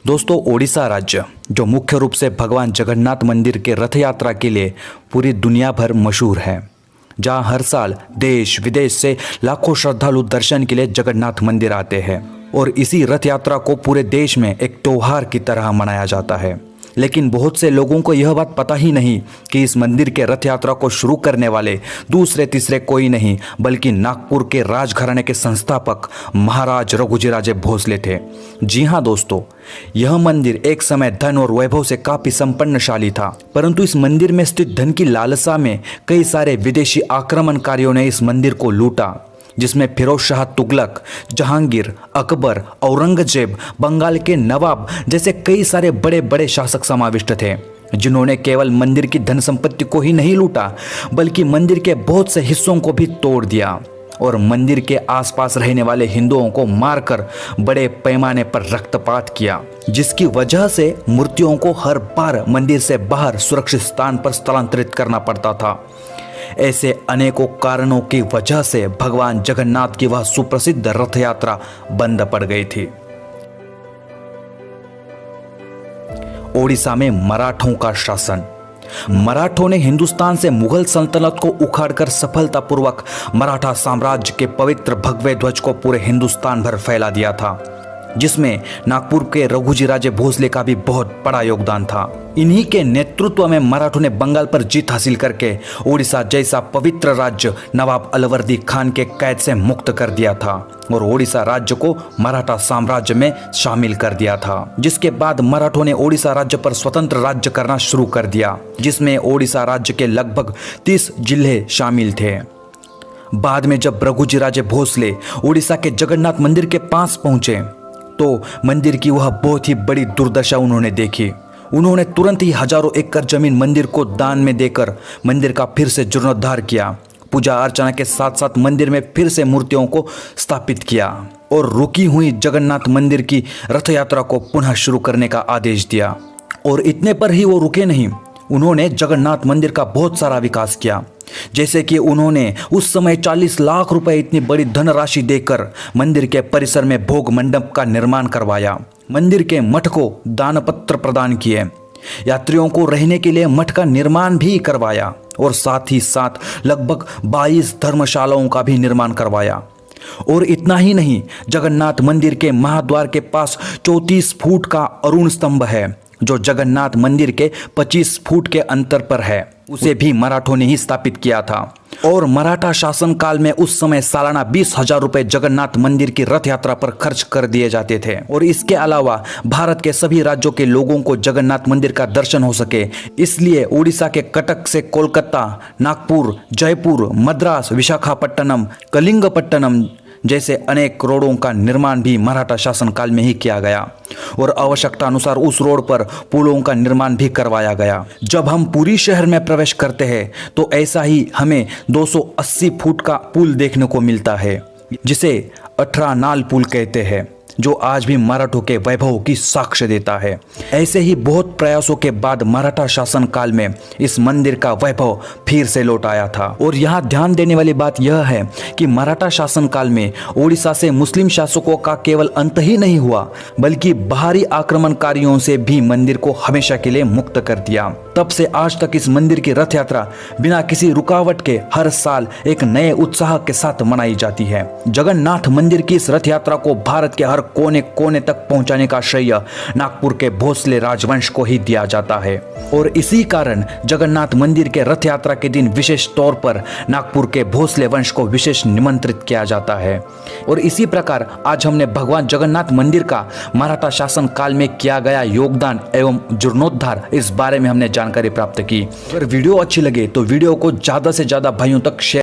दोस्तों, ओडिशा राज्य जो मुख्य रूप से भगवान जगन्नाथ मंदिर के रथ यात्रा के लिए पूरी दुनिया भर मशहूर है, जहां हर साल देश विदेश से लाखों श्रद्धालु दर्शन के लिए जगन्नाथ मंदिर आते हैं और इसी रथ यात्रा को पूरे देश में एक त्योहार की तरह मनाया जाता है। लेकिन बहुत से लोगों को यह बात पता ही नहीं कि इस मंदिर के रथ यात्रा को शुरू करने वाले दूसरे तीसरे कोई नहीं बल्कि नागपुर के राजघराने के संस्थापक महाराज रघुजीराजे भोसले थे। जी हाँ दोस्तों, यह मंदिर एक समय धन और वैभव से काफी संपन्नशाली था, परंतु इस मंदिर में स्थित धन की लालसा में कई सारे विदेशी आक्रमणकारियों ने इस मंदिर को लूटा, जिसमें फिरोज शाह तुगलक, जहांगीर, अकबर, औरंगजेब, बंगाल के नवाब जैसे कई सारे बड़े बड़े शासक समाविष्ट थे, जिन्होंने केवल मंदिर की धन संपत्ति को ही नहीं लूटा बल्कि मंदिर के बहुत से हिस्सों को भी तोड़ दिया और मंदिर के आसपास रहने वाले हिंदुओं को मारकर बड़े पैमाने पर रक्तपात किया, जिसकी वजह से मूर्तियों को हर बार मंदिर से बाहर सुरक्षित स्थान पर स्थलांतरित करना पड़ता था। ऐसे अनेकों कारणों की वजह से भगवान जगन्नाथ की वह सुप्रसिद्ध रथ यात्रा बंद पड़ गई थी। ओडिशा में मराठों का शासन। मराठों ने हिंदुस्तान से मुगल सल्तनत को उखाड़कर सफलतापूर्वक मराठा साम्राज्य के पवित्र भगवे ध्वज को पूरे हिंदुस्तान भर फैला दिया था, जिसमें नागपुर के रघुजीराजे भोसले का भी बहुत बड़ा योगदान था। इन्हीं के नेतृत्व में मराठों ने बंगाल पर जीत हासिल करके ओडिशा जैसा पवित्र राज्य नवाब अलवर्दी खान के कैद से मुक्त कर दिया था और ओडिशा राज्य को मराठा साम्राज्य में शामिल कर दिया था। जिसके बाद मराठों ने ओडिशा राज्य पर स्वतंत्र राज्य करना शुरू कर दिया, जिसमें ओडिशा राज्य के लगभग 30 जिले शामिल थे। बाद में जब रघुजीराजे भोसले ओडिशा के जगन्नाथ मंदिर के पास पहुंचे तो मंदिर की वह बहुत ही बड़ी दुर्दशा उन्होंने देखी। उन्होंने तुरंत ही हजारों एकड़ जमीन मंदिर को दान में देकर मंदिर का फिर से जीर्णोद्धार किया, पूजा अर्चना के साथ साथ मंदिर में फिर से मूर्तियों को स्थापित किया और रुकी हुई जगन्नाथ मंदिर की रथ यात्रा को पुनः शुरू करने का आदेश दिया। और इतने पर ही वो रुके नहीं, उन्होंने जगन्नाथ मंदिर का बहुत सारा विकास किया। जैसे कि उन्होंने उस समय 40 लाख रुपए इतनी बड़ी धनराशि देकर मंदिर के परिसर में भोग मंडप का निर्माण करवाया, मंदिर के मठ को दानपत्र प्रदान किए, यात्रियों को रहने के लिए मठ का निर्माण भी करवाया और साथ ही साथ लगभग 22 धर्मशालाओं का भी निर्माण करवाया। और इतना ही नहीं, जगन्नाथ मंदिर के महाद्वार के पास 34 फुट का अरुण स्तंभ है, जो जगन्नाथ मंदिर के 25 फुट के अंतर पर है, उसे भी मराठों ने ही स्थापित किया था। और मराठा शासन काल में उस समय सालाना 20,000 रुपए जगन्नाथ मंदिर की रथ यात्रा पर खर्च कर दिए जाते थे। और इसके अलावा भारत के सभी राज्यों के लोगों को जगन्नाथ मंदिर का दर्शन हो सके, इसलिए उड़ीसा के कटक से कोलकाता, नागपुर, जयपुर, मद्रास, विशाखापट्टनम, कलिंगपट्टनम जैसे अनेक रोडों का निर्माण भी मराठा शासन काल में ही किया गया और आवश्यकता अनुसार उस रोड पर पुलों का निर्माण भी करवाया गया। जब हम पुरी शहर में प्रवेश करते हैं तो ऐसा ही हमें 280 फुट का पुल देखने को मिलता है, जिसे 18 नाल पुल कहते हैं, जो आज भी मराठों के वैभव की साक्ष्य देता है। ऐसे ही बहुत प्रयासों के बाद मराठा शासन काल में इस मंदिर का वैभव फिर से लौट आया था। और यहाँ ध्यान देने वाली बात यह है कि मराठा शासन काल में ओडिशा से मुस्लिम शासकों का केवल अंत ही नहीं हुआ बल्कि बाहरी आक्रमणकारियों से भी मंदिर को हमेशा के लिए मुक्त कर दिया। तब से आज तक इस मंदिर की रथ यात्रा बिना किसी रुकावट के हर साल एक नए उत्साह के साथ मनाई जाती है। जगन्नाथ मंदिर की इस रथ यात्रा को भारत के हर कोने कोने तक पहुंचाने का श्रेय नागपुर के भोसले राजवंश को ही दिया जाता है और इसी कारण जगन्नाथ मंदिर के रथ यात्रा के दिन विशेष तौर पर नागपुर के भोसले वंश को विशेष निमंत्रित किया जाता है। और इसी प्रकार आज हमने भगवान जगन्नाथ मंदिर का मराठा शासन काल में किया गया योगदान एवं जीर्णोद्धार इस बारे में हमने जानकारी प्राप्त की। अगर वीडियो अच्छी लगे तो वीडियो को ज्यादा से ज्यादा भाइयों तक शेयर